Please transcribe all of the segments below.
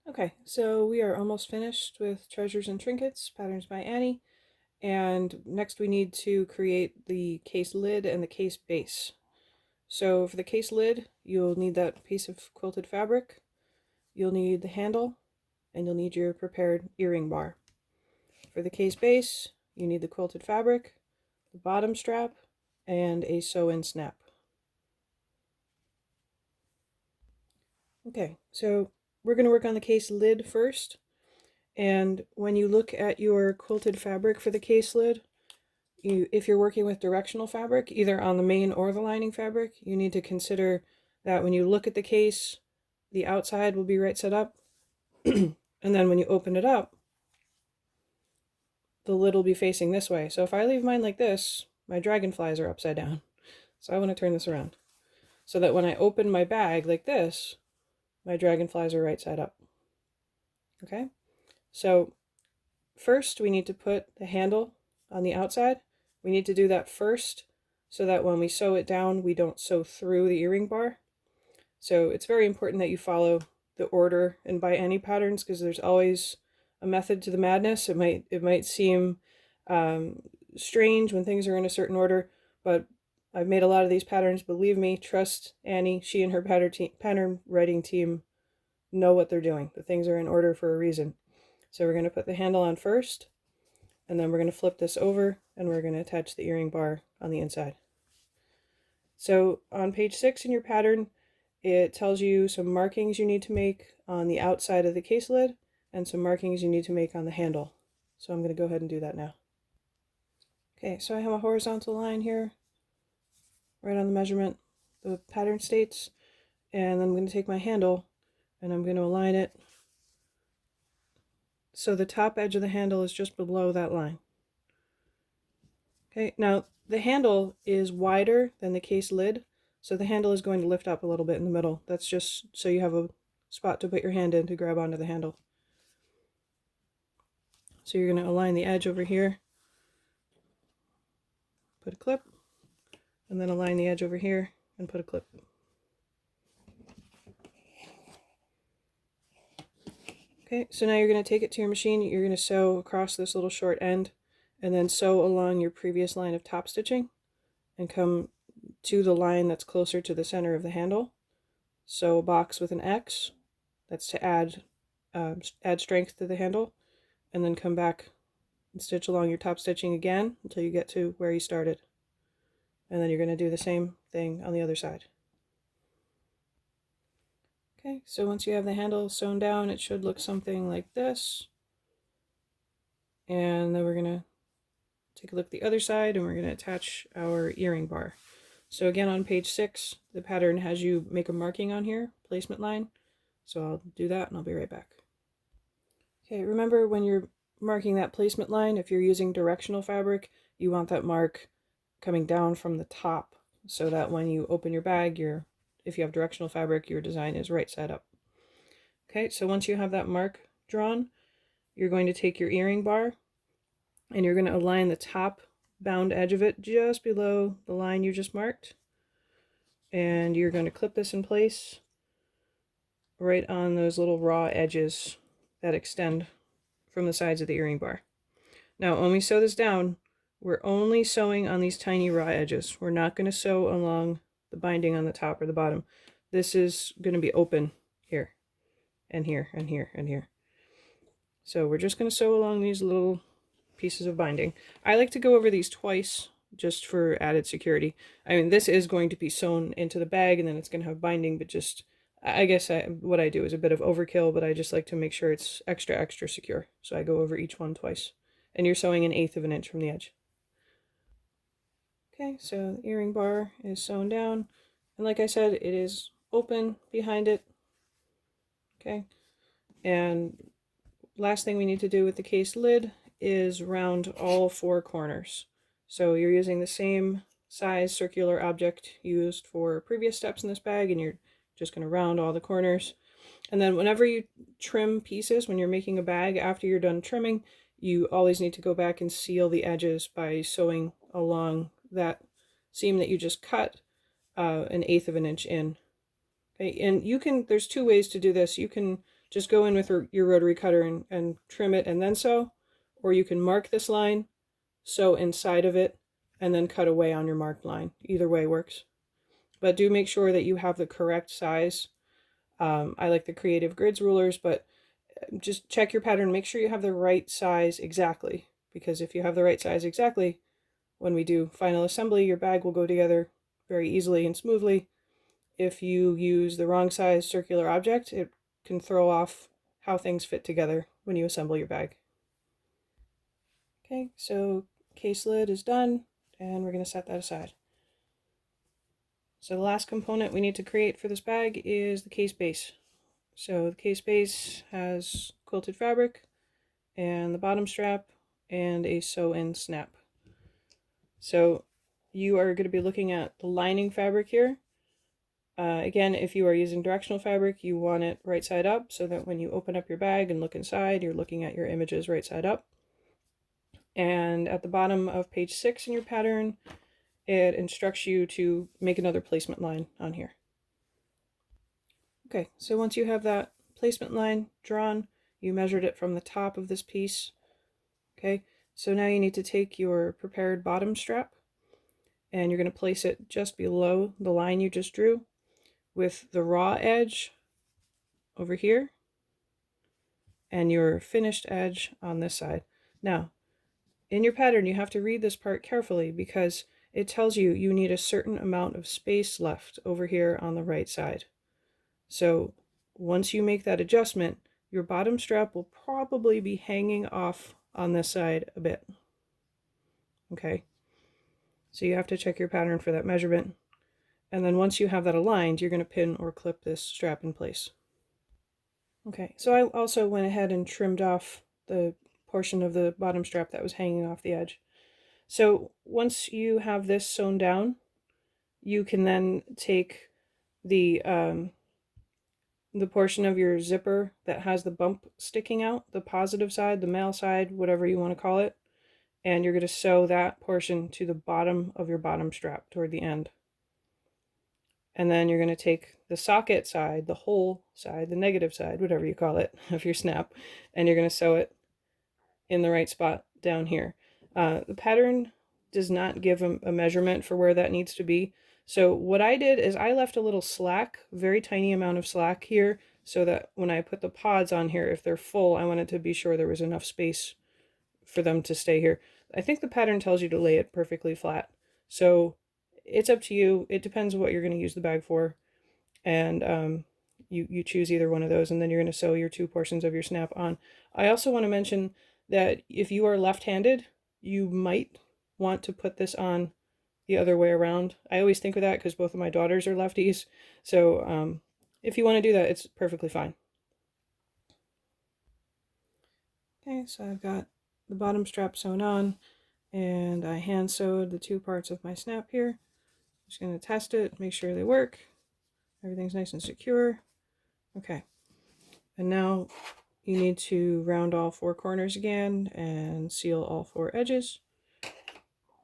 Okay, so we are almost finished with Treasures and Trinkets, Patterns by Annie, and next we need to create the case lid and the case base. So for the case lid, you'll need that piece of quilted fabric, you'll need the handle, and you'll need your prepared earring bar. For the case base, you need the quilted fabric, the bottom strap, and a sew-in snap. Okay, so we're going to work on the case lid first. And when you look at your quilted fabric for the case lid, if you're working with directional fabric, either on the main or the lining fabric, you need to consider that when you look at the case, the outside will be right side up. And then when you open it up, the lid will be facing this way. So if I leave mine like this, my dragonflies are upside down. So I want to turn this around so that when I open my bag like this, my dragonflies are right side up. Okay? So first we need to put the handle on the outside. We need to do that first so that when we sew it down, we don't sew through the earring bar. So it's very important that you follow the order and by Annie patterns, because there's always a method to the madness. It might seem strange when things are in a certain order, but I've made a lot of these patterns. Believe me, trust Annie. She and her pattern writing team know what they're doing. The things are in order for a reason. So we're going to put the handle on first, and then we're going to flip this over, and we're going to attach the earring bar on the inside. So on page 6 in your pattern, it tells you some markings you need to make on the outside of the case lid and some markings you need to make on the handle. So I'm going to go ahead and do that now. Okay, so I have a horizontal line here, right on the measurement the pattern states, and I'm going to take my handle and I'm going to align it so the top edge of the handle is just below that line. Okay, now the handle is wider than the case lid, so the handle is going to lift up a little bit in the middle. That's just so you have a spot to put your hand in to grab onto the handle. So you're going to align the edge over here, put a clip, and then align the edge over here and put a clip. Okay, so now you're going to take it to your machine. You're going to sew across this little short end and then sew along your previous line of top stitching and come to the line that's closer to the center of the handle. Sew a box with an X. That's to add strength to the handle, and then come back and stitch along your top stitching again until you get to where you started. And then you're going to do the same thing on the other side. Okay, so once you have the handle sewn down, it should look something like this. And then we're going to take a look at the other side, and we're going to attach our earring bar. So again, on page 6, the pattern has you make a marking on here, placement line. So I'll do that and I'll be right back. Okay, remember when you're marking that placement line, if you're using directional fabric, you want that mark coming down from the top so that when you open your bag, if you have directional fabric, your design is right side up. Okay, so once you have that mark drawn, you're going to take your earring bar and you're going to align the top bound edge of it just below the line you just marked. And you're going to clip this in place right on those little raw edges that extend from the sides of the earring bar. Now, when we sew this down, we're only sewing on these tiny raw edges. We're not going to sew along the binding on the top or the bottom. This is going to be open here and here and here and here. So we're just going to sew along these little pieces of binding. I like to go over these twice just for added security. I mean, this is going to be sewn into the bag and then it's going to have binding, but just, I guess what I do is a bit of overkill, but I just like to make sure it's extra secure. So I go over each one twice. And you're sewing 1/8 of an inch from the edge. Okay, so the earring bar is sewn down. And like I said, it is open behind it. Okay, and last thing we need to do with the case lid is round all 4 corners. So you're using the same size circular object used for previous steps in this bag, and you're just going to round all the corners. And then whenever you trim pieces, when you're making a bag, after you're done trimming, you always need to go back and seal the edges by sewing along that seam that you just cut 1/8 of an inch in. Okay, and there's 2 ways to do this. You can just go in with your rotary cutter and trim it and then sew, or you can mark this line, sew inside of it, and then cut away on your marked line. Either way works. But do make sure that you have the correct size. I like the Creative Grids rulers, but just check your pattern, make sure you have the right size exactly, because if you have the right size exactly, when we do final assembly, your bag will go together very easily and smoothly. If you use the wrong size circular object, it can throw off how things fit together when you assemble your bag. Okay, so case lid is done, and we're going to set that aside. So the last component we need to create for this bag is the case base. So the case base has quilted fabric and the bottom strap and a sew-in snap. So you are going to be looking at the lining fabric here. Again, if you are using directional fabric, you want it right side up so that when you open up your bag and look inside, you're looking at your images right side up. And at the bottom of page 6 in your pattern, it instructs you to make another placement line on here. Okay, so once you have that placement line drawn, you measured it from the top of this piece. Okay, so now you need to take your prepared bottom strap and you're going to place it just below the line you just drew with the raw edge over here and your finished edge on this side. Now, in your pattern, you have to read this part carefully because it tells you you need a certain amount of space left over here on the right side. So once you make that adjustment, your bottom strap will probably be hanging off on this side a bit. Okay, so you have to check your pattern for that measurement. And then once you have that aligned, you're going to pin or clip this strap in place. Okay, so I also went ahead and trimmed off the portion of the bottom strap that was hanging off the edge. So once you have this sewn down, you can then take the portion of your zipper that has the bump sticking out, the positive side, the male side, whatever you want to call it, and you're going to sew that portion to the bottom of your bottom strap toward the end. And then you're going to take the socket side, the hole side, the negative side, whatever you call it, of your snap, and you're going to sew it in the right spot down here. The pattern does not give a measurement for where that needs to be. So what I did is I left a little slack, very tiny amount of slack here, so that when I put the pods on here, if they're full, I wanted to be sure there was enough space for them to stay here. I think the pattern tells you to lay it perfectly flat. So it's up to you. It depends on what you're going to use the bag for. And you choose either one of those, and then you're going to sew your two portions of your snap on. I also want to mention that if you are left-handed, you might want to put this on the other way around. I always think of that because both of my daughters are lefties. So if you want to do that, it's perfectly fine. Okay, so I've got the bottom strap sewn on, and I hand sewed the two parts of my snap here. Just going to test it, make sure they work. Everything's nice and secure. Okay, and now you need to round all four corners again and seal all four edges.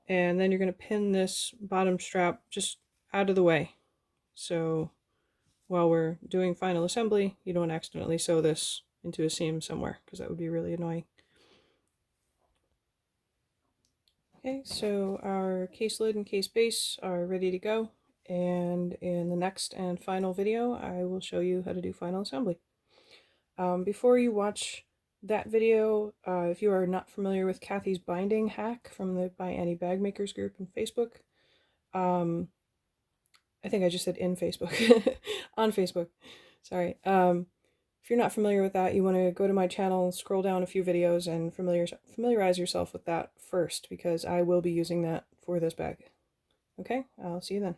And then you're going to pin this bottom strap just out of the way. So while we're doing final assembly, you don't accidentally sew this into a seam somewhere, because that would be really annoying. Okay, so our case lid and case base are ready to go. And in the next and final video, I will show you how to do final assembly. Before you watch that video, if you are not familiar with Kathy's binding hack from the By Any Bag Makers group in Facebook, I think I just said in Facebook, on Facebook, sorry. If you're not familiar with that, you want to go to my channel, scroll down a few videos, and familiarize yourself with that first, because I will be using that for this bag. Okay, I'll see you then.